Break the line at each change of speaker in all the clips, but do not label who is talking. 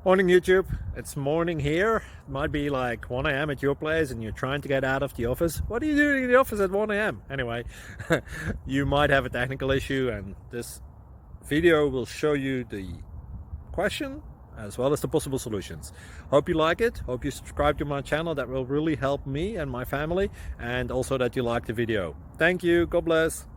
Morning YouTube, it's morning here. It might be like 1 a.m. at your place and you're trying to get out of the office. What are you doing in the office at 1 a.m.? Anyway, you might have a technical issue and this video will show you the question as well as the possible solutions. Hope you like it, hope you subscribe to my channel. That will really help me and my family, and also that you like the video. Thank you, God bless.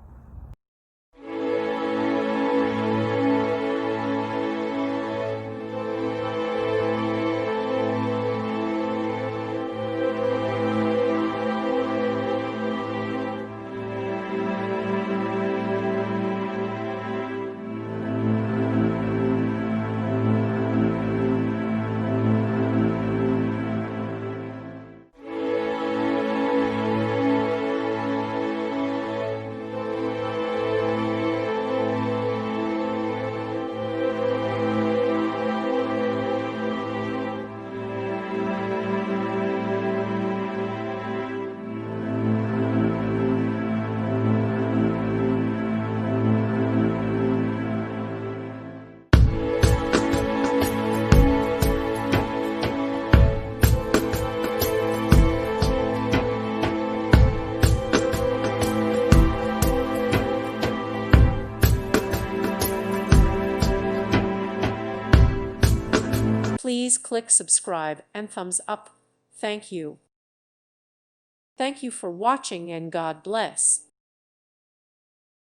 Please click subscribe and thumbs up. Thank you. Thank you for watching and God bless.